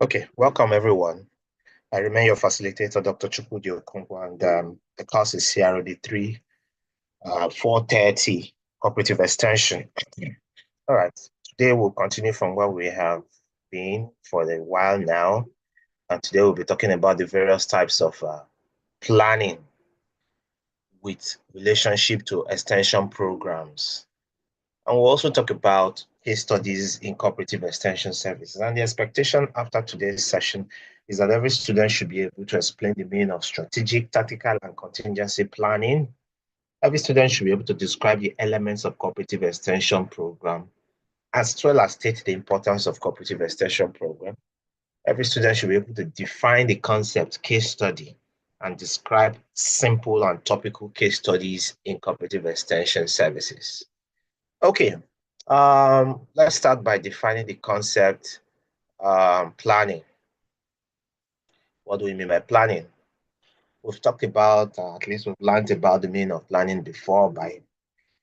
Okay, welcome everyone. I remain your facilitator, Dr. Chukwudi Okonkwo, and the class is CROD 3, 430, Cooperative Extension. All right, today we'll continue from where we have been for a while now, and today we'll be talking about the various types of planning with relationship to extension programs. And we'll also talk about case studies in cooperative extension services. And the expectation after today's session is that every student should be able to explain the meaning of strategic, tactical, and contingency planning. Every student should be able to describe the elements of cooperative extension program, as well as state the importance of cooperative extension program. Every student should be able to define the concept case study and describe simple and topical case studies in cooperative extension services. Okay, let's start by defining the concept planning. What do we mean by planning? We've talked about, at least we've learned about the meaning of planning before by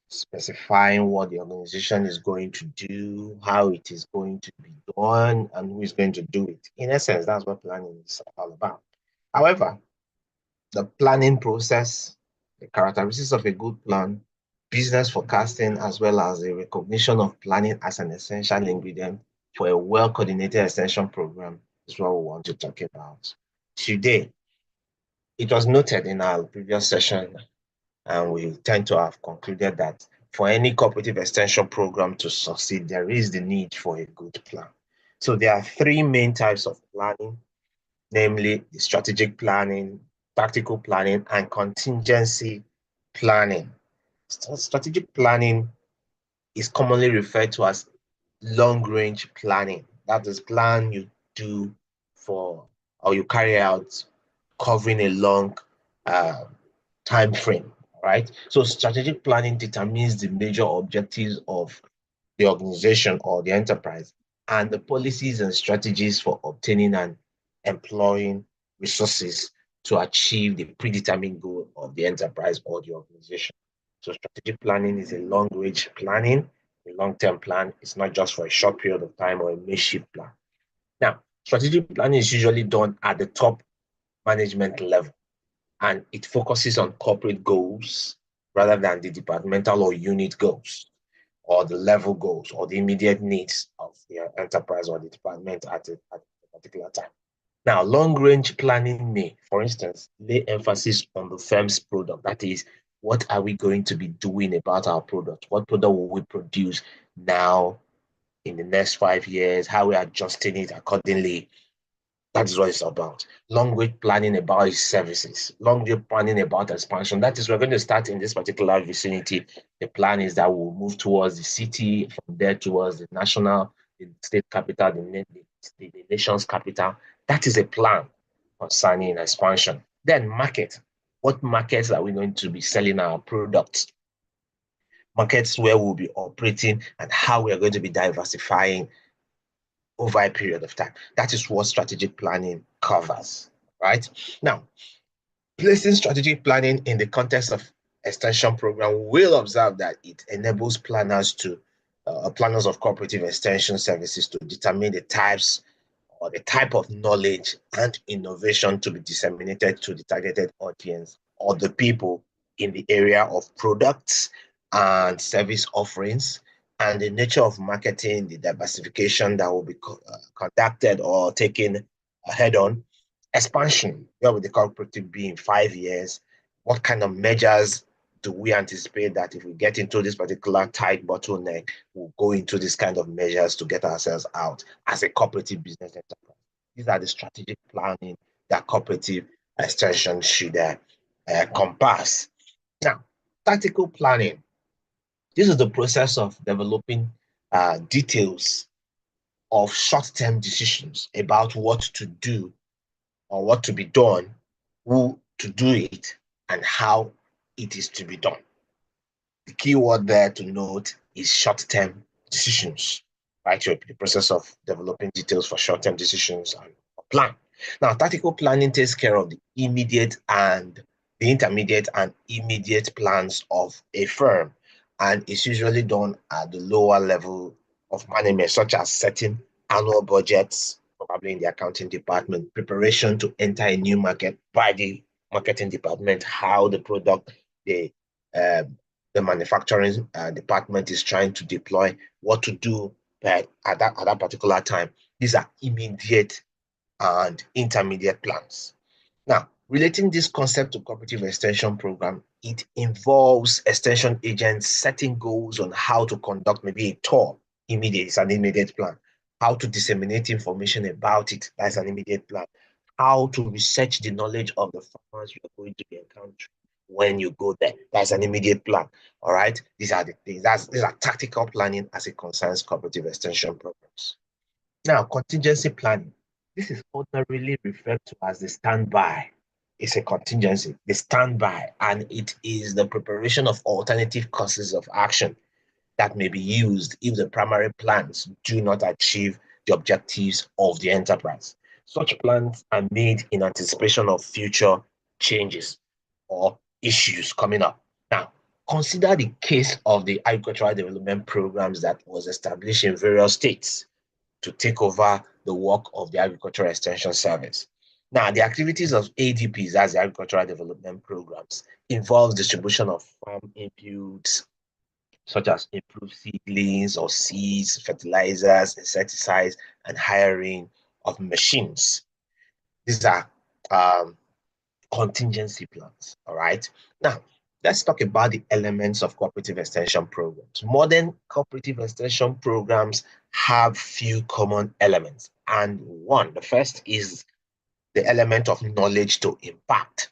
specifying what the organization is going to do, how it is going to be done, and who is going to do it. In essence, that's what planning is all about. However, the planning process, the characteristics of a good plan, business forecasting, as well as the recognition of planning as an essential ingredient for a well-coordinated extension program is what we want to talk about today. It was noted in our previous session, and we tend to have concluded that for any cooperative extension program to succeed, there is the need for a good plan. So there are three main types of planning, namely the strategic planning, tactical planning, and contingency planning. Strategic planning is commonly referred to as long-range planning. That is plan you do for or you carry out covering a long uh, time frame, right? So strategic planning determines the major objectives of the organization or the enterprise and the policies and strategies for obtaining and employing resources to achieve the predetermined goal of the enterprise or the organization. So strategic planning is a long-range planning, a long-term plan. It's not just for a short period of time or a makeshift plan. Now, strategic planning is usually done at the top management level, and it focuses on corporate goals rather than the departmental or unit goals or the level goals or the immediate needs of the enterprise or the department at a particular time. Now, long-range planning may, for instance, lay emphasis on the firm's product. That is, what are we going to be doing about our product? What product will we produce now in the next 5 years? How we are adjusting it accordingly? That is what it's about. Long-range planning about its services. Long-range planning about expansion. That is, we're going to start in this particular vicinity. The plan is that we'll move towards the city, from there towards the national, the state capital, the nation's capital. That is a plan concerning expansion. Then market. What markets are we going to be selling our products? Markets where we'll be operating and how we are going to be diversifying over a period of time. That is what strategic planning covers, right? Now, placing strategic planning in the context of extension program will observe that it enables planners of cooperative extension services to determine the types or the type of knowledge and innovation to be disseminated to the targeted audience or the people in the area of products and service offerings and the nature of marketing, the diversification that will be conducted or taken head on. Expansion, where will the cooperative be in 5 years? What kind of measures do we anticipate that if we get into this particular tight bottleneck, we'll go into this kind of measures to get ourselves out as a cooperative business enterprise? These are the strategic planning that cooperative extension should compass. Now, tactical planning. This is the process of developing details of short-term decisions about what to do or what to be done, who to do it, and how it is to be done. The key word there to note is short-term decisions, right? The process of developing details for short-term decisions and a plan. Now, tactical planning takes care of the intermediate and immediate plans of a firm, and it's usually done at the lower level of management, such as setting annual budgets, probably in the accounting department, preparation to enter a new market by the marketing department, how the product, um, the manufacturing department is trying to deploy, what to do at that particular time. These are immediate and intermediate plans. Now, relating this concept to cooperative extension program, it involves extension agents setting goals on how to conduct maybe a tour. Immediate, it's an immediate plan. How to disseminate information about it, that's an immediate plan. How to research the knowledge of the farmers you're going to be encountering when you go there, that's an immediate plan. All right, these are the things. These are tactical planning as it concerns cooperative extension programs. Now, contingency planning. This is ordinarily referred to as the standby. It's a contingency, the standby, and it is the preparation of alternative courses of action that may be used if the primary plans do not achieve the objectives of the enterprise. Such plans are made in anticipation of future changes or issues coming up. Now, consider the case of the agricultural development programs that was established in various states to take over the work of the Agricultural Extension Service. Now, the activities of ADPs, as the Agricultural Development Programs, involves distribution of farm inputs, such as improved seedlings or seeds, fertilizers, insecticides, and hiring of machines. These are um, contingency plans. All right. Now, let's talk about the elements of cooperative extension programs. Modern cooperative extension programs have few common elements. And one, the first is the element of knowledge to impact.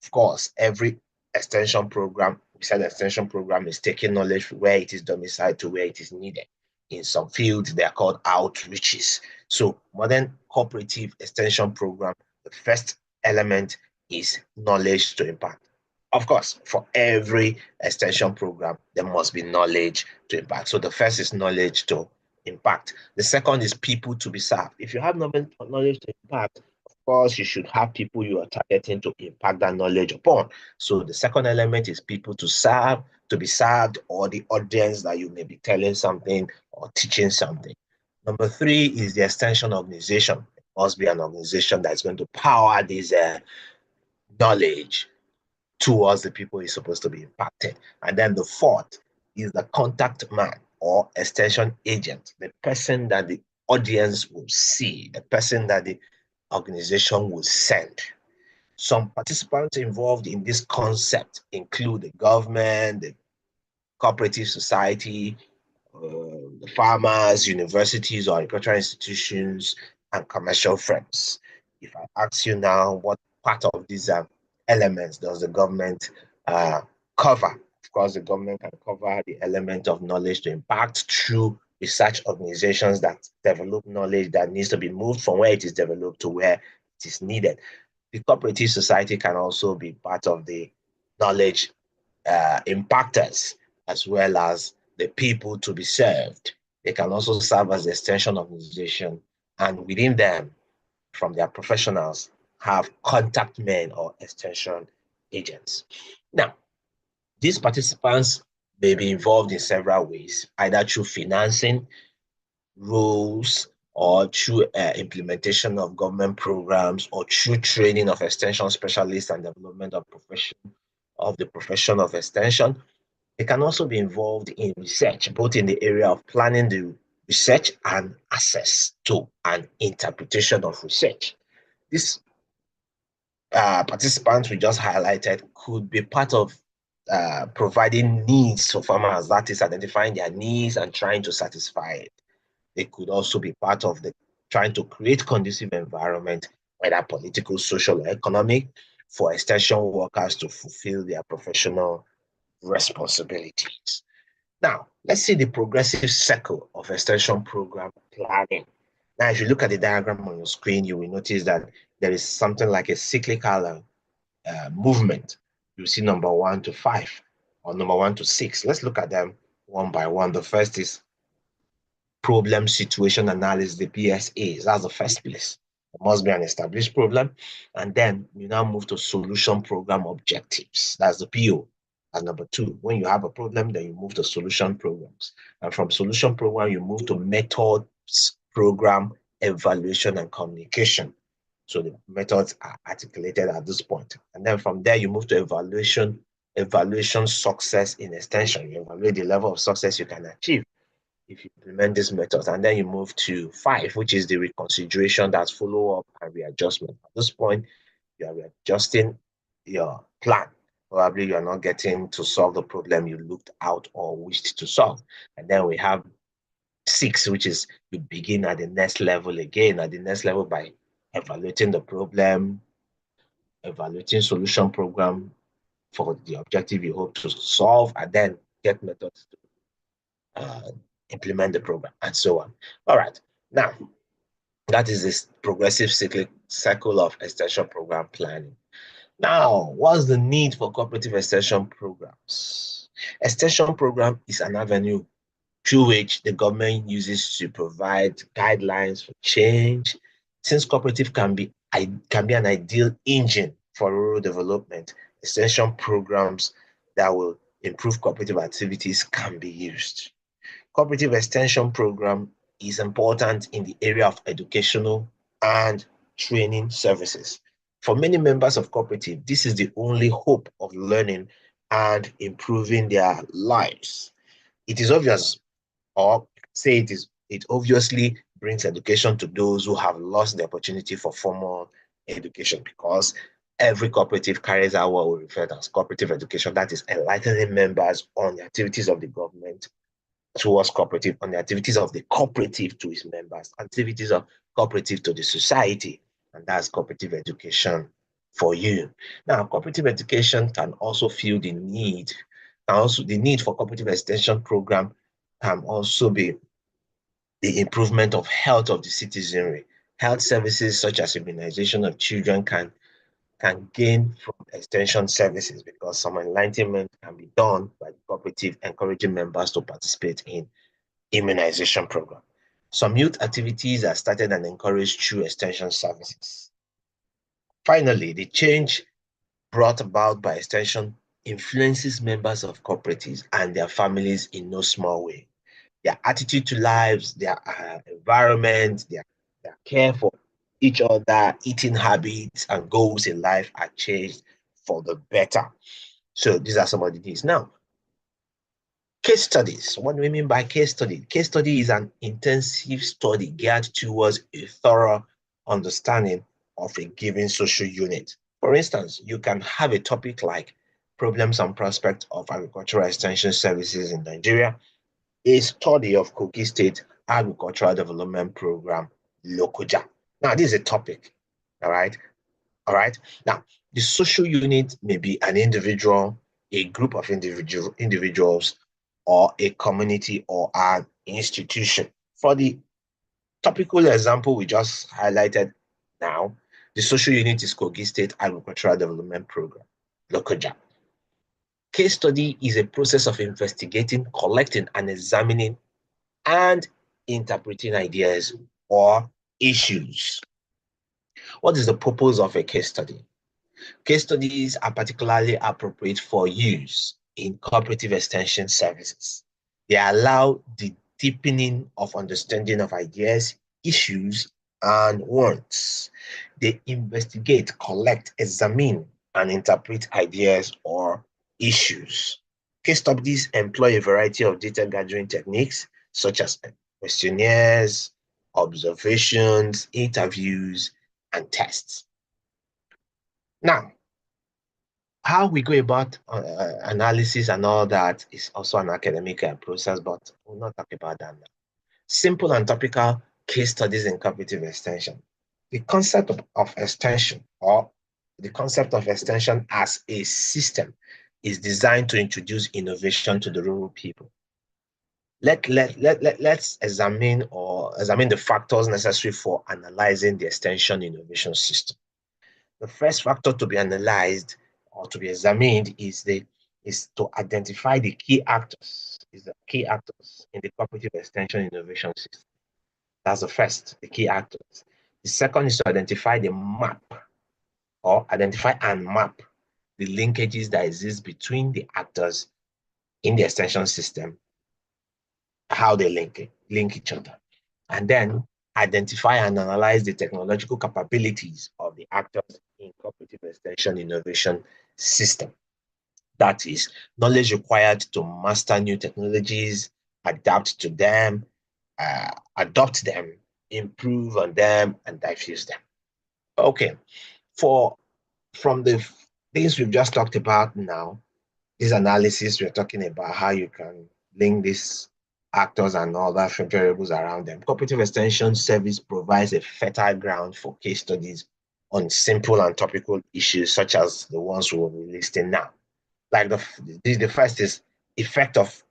Of course, every extension program, besides extension program, is taking knowledge where it is domiciled to where it is needed. In some fields, they are called outreaches. So, modern cooperative extension program, the first element is knowledge to impact. Of course, for every extension program, there must be knowledge to impact. So the first is knowledge to impact. The second is people to be served. If you have knowledge to impact, of course, you should have people you are targeting to impact that knowledge upon. So the second element is people to serve, to be served, or the audience that you may be telling something or teaching something. Number three is the extension organization. It must be an organization that's going to power this knowledge towards the people he's supposed to be impacted. And then the fourth is the contact man or extension agent, the person that the audience will see, the person that the organization will send. Some participants involved in this concept include the government, the cooperative society, the farmers, universities or agricultural institutions, and commercial firms. If I ask you now, what part of these elements does the government uh, cover? Of course, the government can cover the element of knowledge to impact through research organizations that develop knowledge that needs to be moved from where it is developed to where it is needed. The cooperative society can also be part of the knowledge impactors as well as the people to be served. They can also serve as the extension organization, and within them, from their professionals, have contact men or extension agents. Now, these participants may be involved in several ways, either through financing, rules, or through implementation of government programs, or through training of extension specialists and development of the profession of extension. They can also be involved in research, both in the area of planning the research and access to and interpretation of research. These participants we just highlighted could be part of providing needs for farmers, that is, identifying their needs and trying to satisfy it. They could also be part of the trying to create conducive environment, whether political, social, or economic, for extension workers to fulfill their professional responsibilities. Now, let's see the progressive cycle of extension program planning. Now, if you look at the diagram on your screen, you will notice that there is something like a cyclical movement. You see number 1 to 5 or number 1 to 6. Let's look at them one by one. The first is problem situation analysis, the PSAs. That's the first place. There must be an established problem. And then you now move to solution program objectives. That's the PO. And number 2, when you have a problem, then you move to solution programs. And from solution program, you move to methods program evaluation, and communication. So the methods are articulated at this point. And then from there, you move to evaluation success in extension. You evaluate the level of success you can achieve if you implement these methods. And then you move to 5, which is the reconsideration, that's follow-up and readjustment. At this point, you are readjusting your plan. Probably you are not getting to solve the problem you looked out or wished to solve. And then we have 6, which is you begin at the next level again, at the next level by evaluating the problem, evaluating solution program for the objective you hope to solve, and then get methods to implement the program, and so on. All right. Now, that is this progressive cycle of extension program planning. Now, what's the need for cooperative extension programs? Extension program is an avenue through which the government uses to provide guidelines for change. Since cooperative can be an ideal engine for rural development, extension programs that will improve cooperative activities can be used. Cooperative extension program is important in the area of educational and training services. For many members of cooperative, this is the only hope of learning and improving their lives. It is obvious, or say it obviously brings education to those who have lost the opportunity for formal education, because every cooperative carries out what we refer to as cooperative education, that is enlightening members on the activities of the government towards cooperative, on the activities of the cooperative to its members, activities of cooperative to the society, and that's cooperative education for you. Now, cooperative education can also feel the need, the need for cooperative extension program can also be the improvement of health of the citizenry. Health services such as immunization of children can gain from extension services, because some enlightenment can be done by the cooperative, encouraging members to participate in immunization program. Some youth activities are started and encouraged through extension services. Finally, the change brought about by extension influences members of cooperatives and their families in no small way. Their attitude to lives, their environment, their care for each other, eating habits, and goals in life are changed for the better. So these are some of the things. Now, case studies. What do we mean by case study? Case study is an intensive study geared towards a thorough understanding of a given social unit. For instance, you can have a topic like problems and prospects of agricultural extension services in Nigeria, a study of Kogi State Agricultural Development Program, Lokoja. Now, this is a topic, all right? All right. Now, the social unit may be an individual, a group of individuals, or a community or an institution. For the topical example we just highlighted now, the social unit is Kogi State Agricultural Development Program, Lokoja. Case study is a process of investigating, collecting, and examining and interpreting ideas or issues. What is the purpose of a case study? Case studies are particularly appropriate for use in cooperative extension services. They allow the deepening of understanding of ideas, issues, and wants. They investigate, collect, examine, and interpret ideas or issues. Case studies employ a variety of data gathering techniques, such as questionnaires, observations, interviews, and tests. Now, how we go about analysis and all that is also an academic process, but we'll not talk about that now. Simple and topical case studies in cooperative extension. The concept of extension, or the concept of extension as a system, is designed to introduce innovation to the rural people. Let's examine the factors necessary for analyzing the extension innovation system. The first factor to be analyzed or to be examined is to identify the key actors, in the cooperative extension innovation system. That's the first, the key actors. The second is to identify and map the linkages that exist between the actors in the extension system, how they link each other. And then identify and analyze the technological capabilities of the actors in cooperative extension innovation system. That is knowledge required to master new technologies, adapt to them, adopt them, improve on them, and diffuse them. Okay, for from the things we've just talked about now, this analysis, we're talking about how you can link these actors and other variables around them. Cooperative extension service provides a fertile ground for case studies on simple and topical issues such as the ones we'll be listing now. Like the first is effect of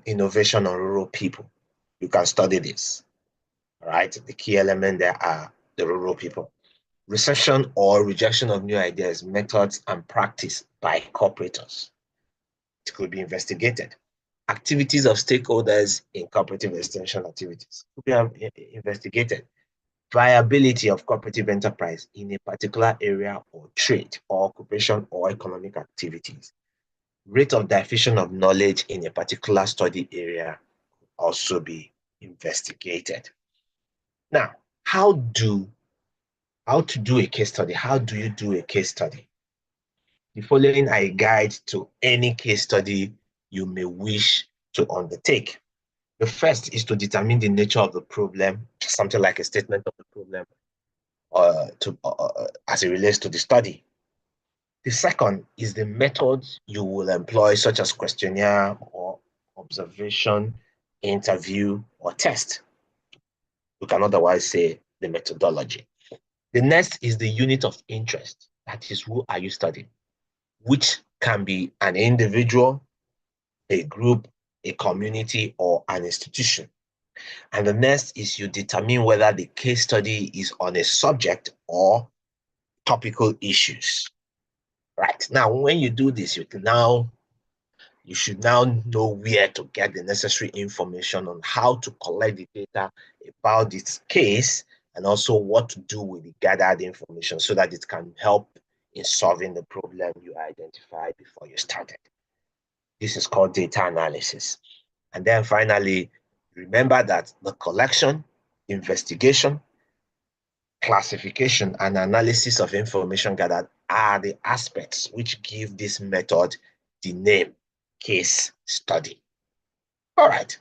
innovation on rural people. You can study this, right? The key element there are the rural people. Reception or rejection of new ideas, methods, and practice by cooperators. It could be investigated. Activities of stakeholders in cooperative extension activities could be investigated. Viability of cooperative enterprise in a particular area or trade or occupation or economic activities. Rate of diffusion of knowledge in a particular study area also be investigated. Now, how to do a case study? How do you do a case study? The following are a guide to any case study you may wish to undertake. The first is to determine the nature of the problem, something like a statement of the problem as it relates to the study. The second is the methods you will employ, such as questionnaire or observation, interview, or test. We can otherwise say the methodology. The next is the unit of interest. That is, who are you studying? Which can be an individual, a group, a community, or an institution. And the next is you determine whether the case study is on a subject or topical issues. Right. Now, when you do this, you should now know where to get the necessary information on how to collect the data about this case and also what to do with the gathered information so that it can help in solving the problem you identified before you started. This is called data analysis. And then finally, remember that the collection, investigation, classification, and analysis of information gathered are the aspects which give this method the name case study. All right.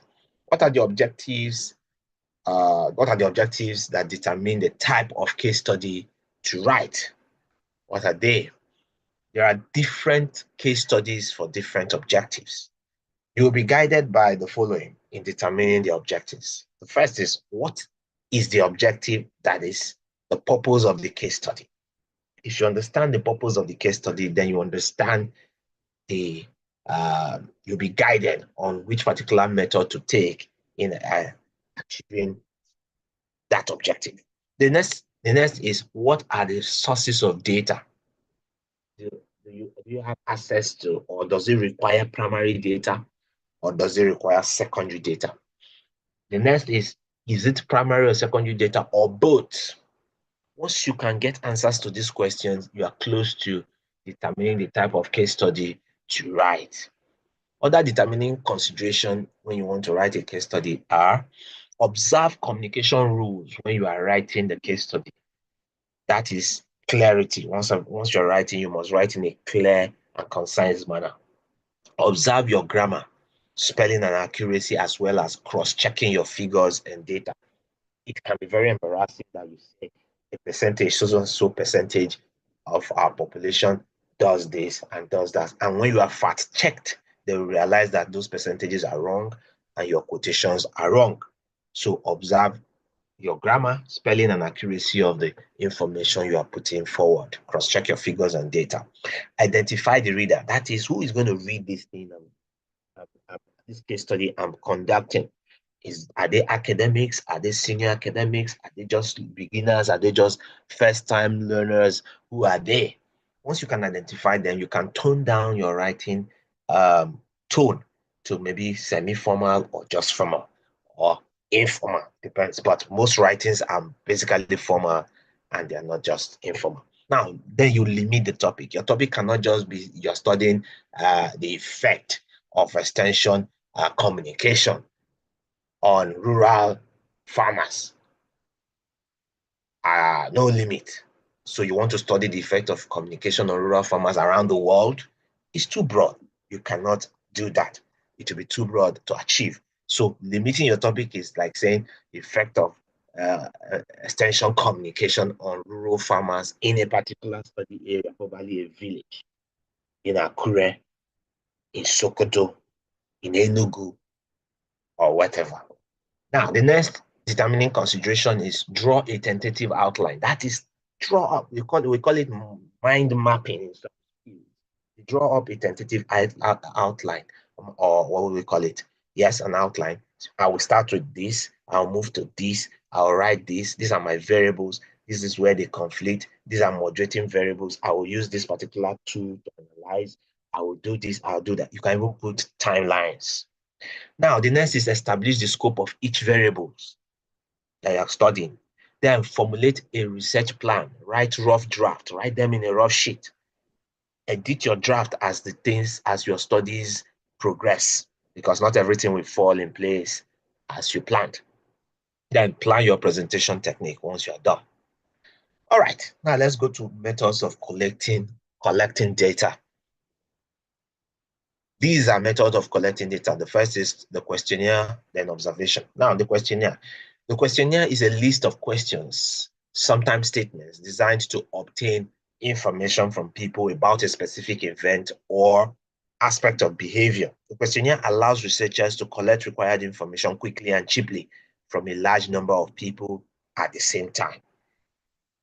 What are the objectives? What are the objectives that determine the type of case study to write? What are they? There are different case studies for different objectives. You will be guided by the following in determining the objectives. The first is, what is the objective that is the purpose of the case study? If you understand the purpose of the case study, then you understand you'll be guided on which particular method to take in achieving that objective. The next is, what are the sources of data? Do you have access to, or does it require primary data, or does it require secondary data? The next is it primary or secondary data, or both? Once you can get answers to these questions, you are close to determining the type of case study to write. Other determining consideration when you want to write a case study are: observe communication rules when you are writing the case study. That is clarity. Once you're writing, you must write in a clear and concise manner. Observe your grammar, spelling and accuracy, as well as cross-checking your figures and data. It can be very embarrassing that you say a percentage, so and so percentage of our population does this and does that. And when you are fact checked, they will realize that those percentages are wrong and your quotations are wrong. So observe your grammar, spelling, and accuracy of the information you are putting forward. Cross-check your figures and data. Identify the reader. That is, who is going to read this thing, this case study I'm conducting. Are they academics? Are they senior academics? Are they just beginners? Are they just first-time learners? Who are they? Once you can identify them, you can tone down your writing tone to maybe semi-formal or just formal or informal, depends. But most writings are basically formal and they're not just informal. Now, then you limit the topic. Your topic cannot just be you're studying the effect of extension communication on rural farmers. no limit. So you want to study the effect of communication on rural farmers around the world? It's too broad. You cannot do that. It will be too broad to achieve. So limiting your topic is like saying the effect of extension communication on rural farmers in a particular study area, probably a village, in Akure, in Sokoto, in Enugu, or whatever. Now, the next determining consideration is draw a tentative outline. That is, draw up. We call it mind mapping in some skills. Draw up a tentative outline, or what will we call it? Yes, an outline. I will start with this. I'll move to this. I'll write this. These are my variables. This is where they conflict. These are moderating variables. I will use this particular tool to analyze. I will do this. I'll do that. You can even put timelines. Now, the next is establish the scope of each variables that you are studying. Then formulate a research plan, write rough draft, write them in a rough sheet. Edit your draft as your studies progress, because not everything will fall in place as you planned. Then plan your presentation technique once you're done. All right, now let's go to methods of collecting data. These are methods of collecting data. The first is the questionnaire, then observation. Now, the questionnaire. The questionnaire is a list of questions, sometimes statements, designed to obtain information from people about a specific event or aspect of behavior. The questionnaire allows researchers to collect required information quickly and cheaply from a large number of people at the same time.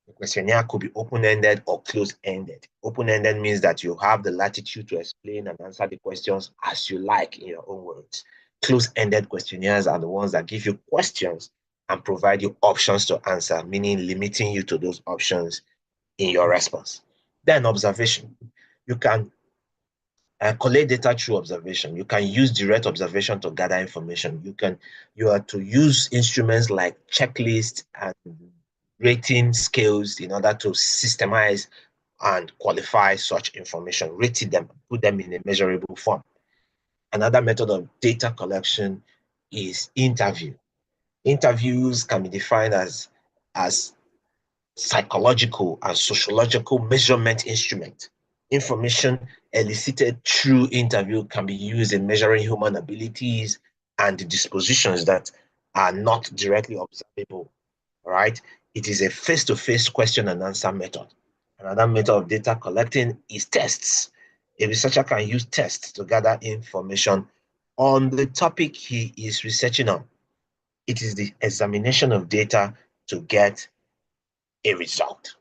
The questionnaire could be open-ended or closed-ended. Open-ended means that you have the latitude to explain and answer the questions as you like in your own words. Closed-ended questionnaires are the ones that give you questions and provide you options to answer, meaning limiting you to those options in your response. Then observation. You can collect data through observation. You can use direct observation to gather information. You are to use instruments like checklists and rating scales in order to systemize and qualify such information, rate them, put them in a measurable form. Another method of data collection is interview. Interviews can be defined as psychological and sociological measurement instrument. Information elicited through interview can be used in measuring human abilities and dispositions that are not directly observable. All right. It is a face-to-face question and answer method. Another method of data collecting is tests. A researcher can use tests to gather information on the topic he is researching on. It is the examination of data to get a result.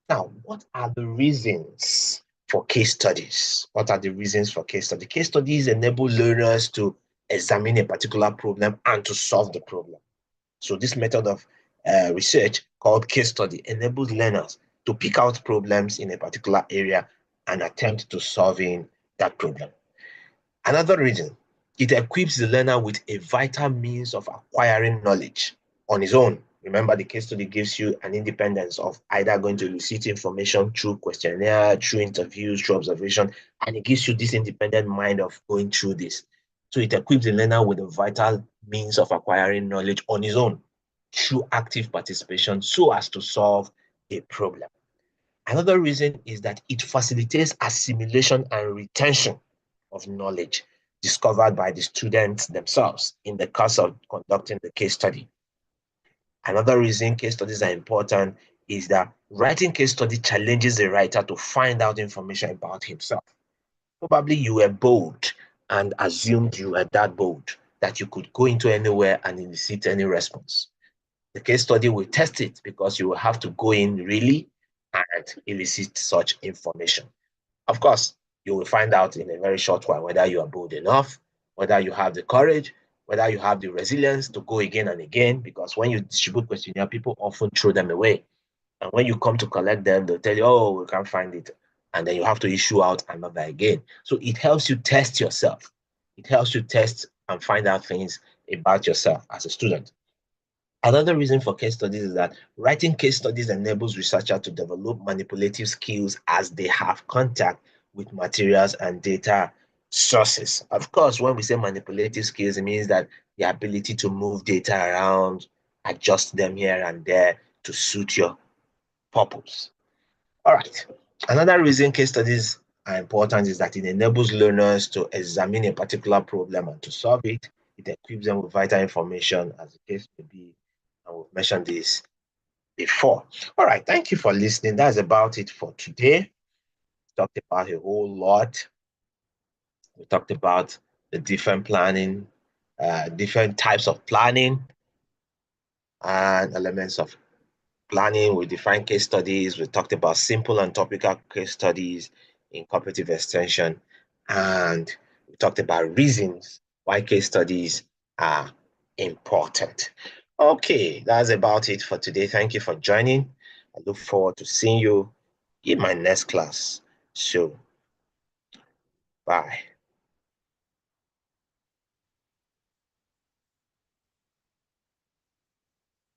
Now, what are the reasons for case studies? What are the reasons for case studies? Case studies enable learners to examine a particular problem and to solve the problem. So this method of research called case study enables learners to pick out problems in a particular area and attempt to solving that problem. Another reason, it equips the learner with a vital means of acquiring knowledge on his own. Remember, the case study gives you an independence of either going to elicit information through questionnaire, through interviews, through observation, and it gives you this independent mind of going through this. So it equips the learner with a vital means of acquiring knowledge on his own through active participation so as to solve a problem. Another reason is that it facilitates assimilation and retention of knowledge discovered by the students themselves in the course of conducting the case study. Another reason case studies are important is that writing case study challenges the writer to find out information about himself. Probably you were bold and assumed you were that bold that you could go into anywhere and elicit any response. The case study will test it because you will have to go in really and elicit such information. Of course, you will find out in a very short while whether you are bold enough, whether you have the courage, whether you have the resilience to go again and again, because when you distribute questionnaire, people often throw them away. And when you come to collect them, they'll tell you, oh, we can't find it. And then you have to issue out another again. So it helps you test yourself. It helps you test and find out things about yourself as a student. Another reason for case studies is that writing case studies enables researchers to develop manipulative skills as they have contact with materials and data sources. Of course, when we say manipulative skills, it means that the ability to move data around, adjust them here and there, to suit your purpose. All right. Another reason case studies are important is that it enables learners to examine a particular problem and to solve it. It equips them with vital information, as the case may be. And we've mentioned this before. All right. Thank you for listening. That's about it for today. We talked about a whole lot. We talked about the different planning, different types of planning and elements of planning. We defined case studies. We talked about simple and topical case studies in cooperative extension. And we talked about reasons why case studies are important. Okay, that's about it for today. Thank you for joining. I look forward to seeing you in my next class. So, bye.